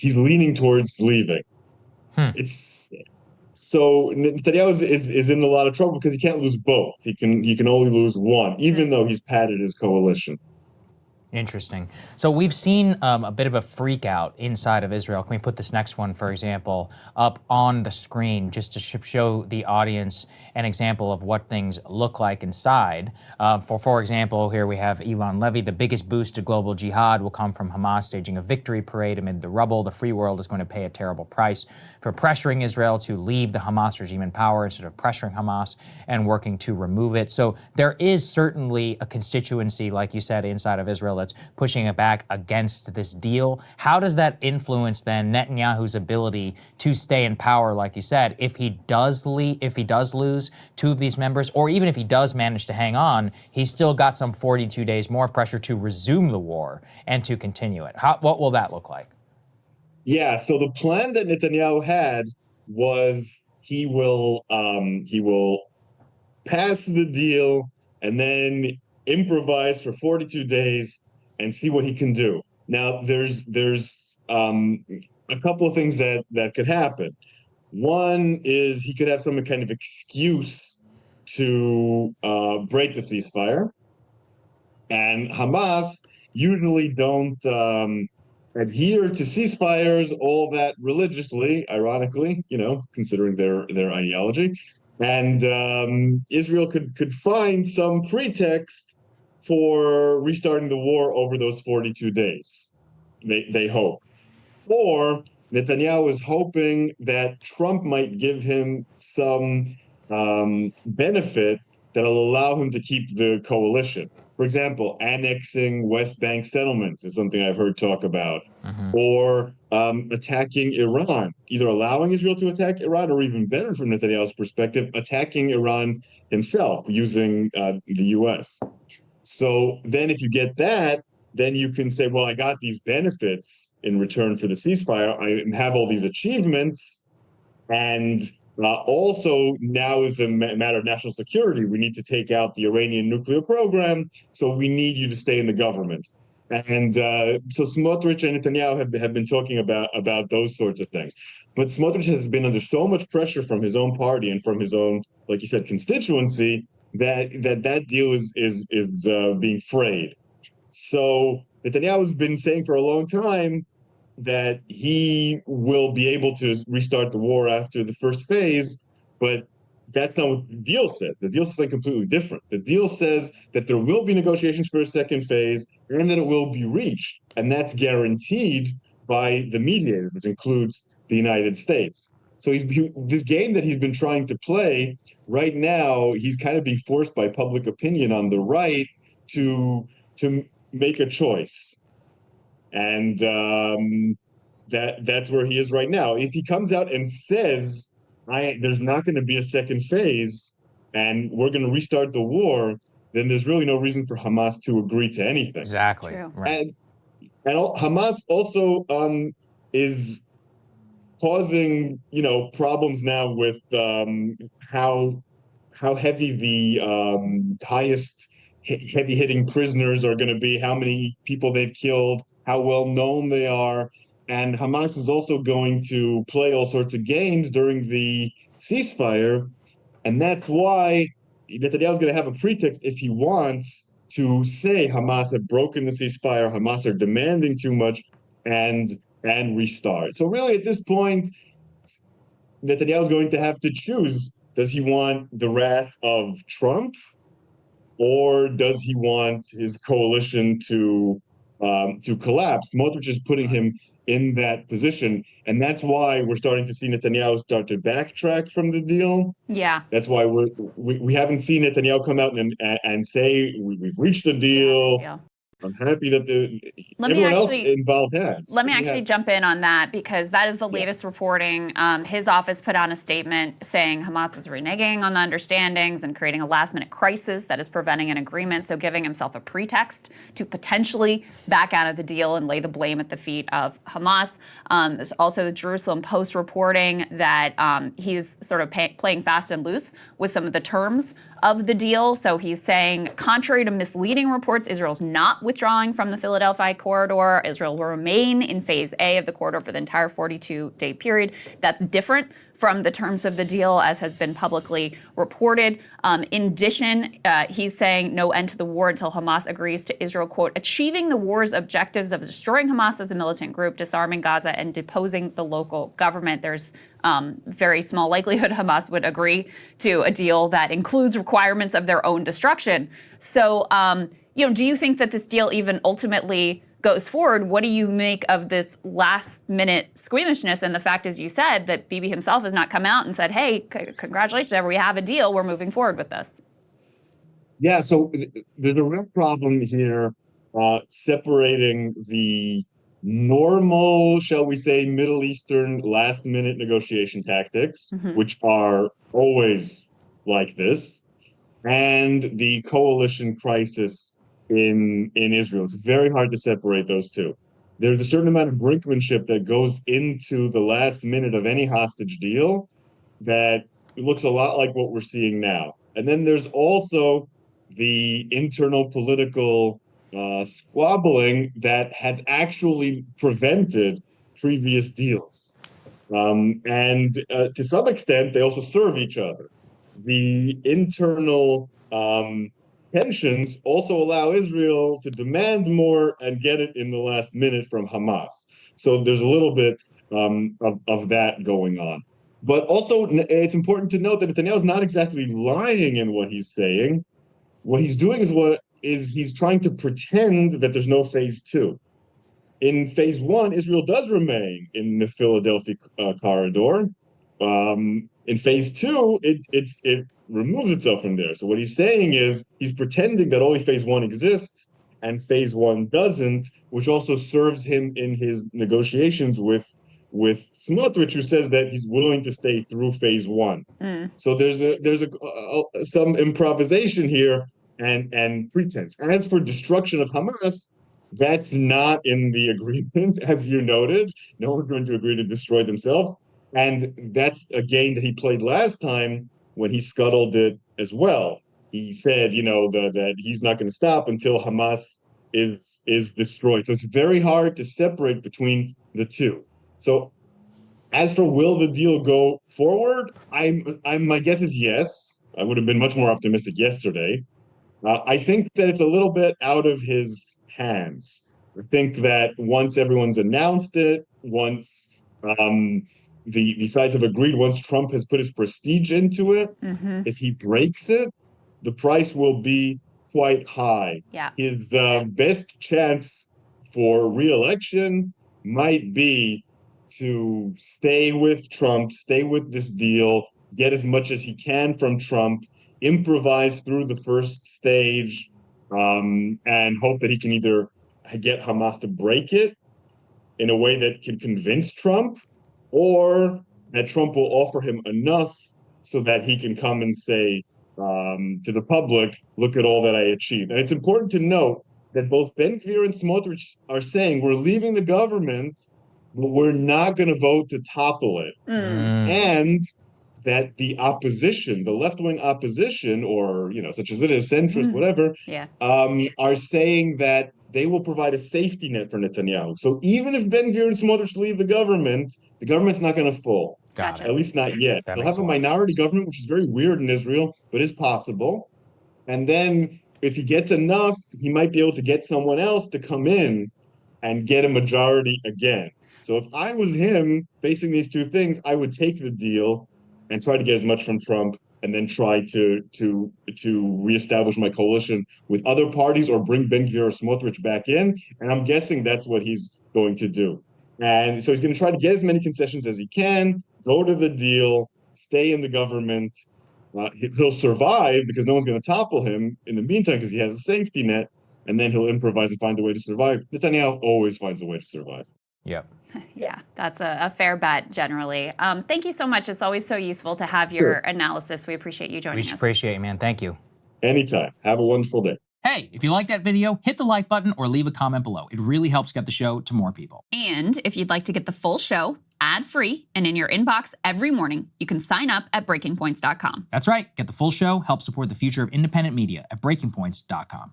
he's leaning towards leaving. It's so Netanyahu is in a lot of trouble because he can't lose both. He can only lose one, even though he's padded his coalition. Interesting. So we've seen a bit of a freak out inside of Israel. Can we put this next one, for example, up on the screen just to show the audience an example of what things look like inside? For example, here we have Ilan Levy. The biggest boost to global jihad will come from Hamas staging a victory parade amid the rubble. The free world is going to pay a terrible price for pressuring Israel to leave the Hamas regime in power instead of pressuring Hamas and working to remove it. So there is certainly a constituency, like you said, inside of Israel that's pushing it back against this deal. How does that influence then Netanyahu's ability to stay in power, like you said, if he does lose two of these members, or even if he does manage to hang on, he's still got some 42 days more of pressure to resume the war and to continue it. What will that look like? Yeah, so the plan that Netanyahu had was he will pass the deal and then improvise for 42 days and see what he can do. Now, there's a couple of things that could happen. One is he could have some kind of excuse to break the ceasefire, and Hamas usually don't adhere to ceasefires all that religiously, ironically, considering their ideology. And Israel could find some pretext for restarting the war over those 42 days, they hope. Or Netanyahu is hoping that Trump might give him some benefit that'll allow him to keep the coalition. For example, annexing West Bank settlements is something I've heard talk about. Or attacking Iran, either allowing Israel to attack Iran, or even better from Netanyahu's perspective, attacking Iran himself using the U.S. So then if you get that, then you can say, well, I got these benefits in return for the ceasefire. I have all these achievements. And also now is a matter of national security. We need to take out the Iranian nuclear program. So we need you to stay in the government. And so Smotrich and Netanyahu have been talking about those sorts of things. But Smotrich has been under so much pressure from his own party and from his own, like you said, constituency, that deal is being frayed. So Netanyahu has been saying for a long time that he will be able to restart the war after the first phase, but that's not what the deal said. The deal says something completely different. The deal says that there will be negotiations for a second phase and that it will be reached. And that's guaranteed by the mediators, which includes the United States. So this game that he's been trying to play right now, he's kind of being forced by public opinion on the right to make a choice. And that's where he is right now. If he comes out and says, there's not going to be a second phase and we're going to restart the war, then there's really no reason for Hamas to agree to anything. Exactly. Right. And Hamas also is causing, problems now with how heavy the highest heavy-hitting prisoners are going to be, how many people they've killed, how well known they are. And Hamas is also going to play all sorts of games during the ceasefire. And that's why Netanyahu is going to have a pretext if he wants to say Hamas have broken the ceasefire, Hamas are demanding too much, and restart. So really at this point, Netanyahu is going to have to choose. Does he want the wrath of Trump, or does he want his coalition to collapse? Smotrich is putting him in that position, and that's why we're starting to see Netanyahu start to backtrack from the deal. Yeah, that's why we haven't seen Netanyahu come out and say we've reached a deal. Yeah. I'm happy that everyone else involved has. Let me actually jump in on that, because that is the latest reporting. His office put out a statement saying Hamas is reneging on the understandings and creating a last-minute crisis that is preventing an agreement, so giving himself a pretext to potentially back out of the deal and lay the blame at the feet of Hamas. There's also the Jerusalem Post reporting that he's sort of playing fast and loose with some of the terms of the deal. So he's saying, contrary to misleading reports, Israel's not withdrawing from the Philadelphia corridor. Israel will remain in phase A of the corridor for the entire 42-day period. That's different from the terms of the deal, as has been publicly reported. In addition, he's saying no end to the war until Hamas agrees to Israel, quote, achieving the war's objectives of destroying Hamas as a militant group, disarming Gaza, and deposing the local government. There's very small likelihood Hamas would agree to a deal that includes requirements of their own destruction. So, do you think that this deal even ultimately goes forward? What do you make of this last-minute squeamishness and the fact, as you said, that Bibi himself has not come out and said, hey, congratulations, we have a deal, we're moving forward with this? Yeah, so there's a real problem here separating the normal, shall we say, Middle Eastern last-minute negotiation tactics, which are always like this, and the coalition crisis in Israel. It's very hard to separate those two. There's a certain amount of brinkmanship that goes into the last minute of any hostage deal that looks a lot like what we're seeing now. And then there's also the internal political squabbling that has actually prevented previous deals. And to some extent, they also serve each other. The internal tensions also allow Israel to demand more and get it in the last minute from Hamas. So there's a little bit of that going on. But also, it's important to note that Netanyahu is not exactly lying in what he's saying. What he's doing is he's trying to pretend that there's no phase two. In phase one, Israel does remain in the Philadelphia corridor. In phase two, it removes itself from there. So what he's saying is he's pretending that only phase one exists and phase one doesn't, which also serves him in his negotiations with Smotrich, who says that he's willing to stay through phase one. So there's some improvisation here and pretense. And as for destruction of Hamas, that's not in the agreement, as you noted. No one's going to agree to destroy themselves. And that's a game that he played last time when he scuttled it as well. He said, that he's not going to stop until Hamas is destroyed. So it's very hard to separate between the two. So as for will the deal go forward, my guess is yes. I would have been much more optimistic yesterday. I think that it's a little bit out of his hands. I think that once everyone's announced it, once the sides have agreed, once Trump has put his prestige into it, if he breaks it, the price will be quite high. Yeah. His best chance for re-election might be to stay with Trump, stay with this deal, get as much as he can from Trump, improvise through the first stage, and hope that he can either get Hamas to break it in a way that can convince Trump, or that Trump will offer him enough so that he can come and say to the public, look at all that I achieved. And it's important to note that both Ben-Gvir and Smotrich are saying we're leaving the government, but we're not going to vote to topple it. And that the opposition, the left-wing opposition, or, such as it is, centrist, whatever, are saying that they will provide a safety net for Netanyahu. So even if Ben-Gvir and Smotrich leave the government's not going to fall. Got it. At least not yet. They'll have a minority government, which is very weird in Israel, but is possible. And then if he gets enough, he might be able to get someone else to come in and get a majority again. So if I was him facing these two things, I would take the deal and try to get as much from Trump, and then try to reestablish my coalition with other parties or bring Ben-Gvir or Smotrich back in. And I'm guessing that's what he's going to do. And so he's going to try to get as many concessions as he can, go to the deal, stay in the government. He'll survive because no one's going to topple him in the meantime because he has a safety net, and then he'll improvise and find a way to survive. Netanyahu always finds a way to survive. Yep. Yeah, that's a fair bet generally. Thank you so much. It's always so useful to have your analysis. We appreciate you joining us. We appreciate it, man. Thank you. Anytime. Have a wonderful day. Hey, if you like that video, hit the like button or leave a comment below. It really helps get the show to more people. And if you'd like to get the full show, ad-free and in your inbox every morning, you can sign up at breakingpoints.com. That's right. Get the full show, help support the future of independent media at breakingpoints.com.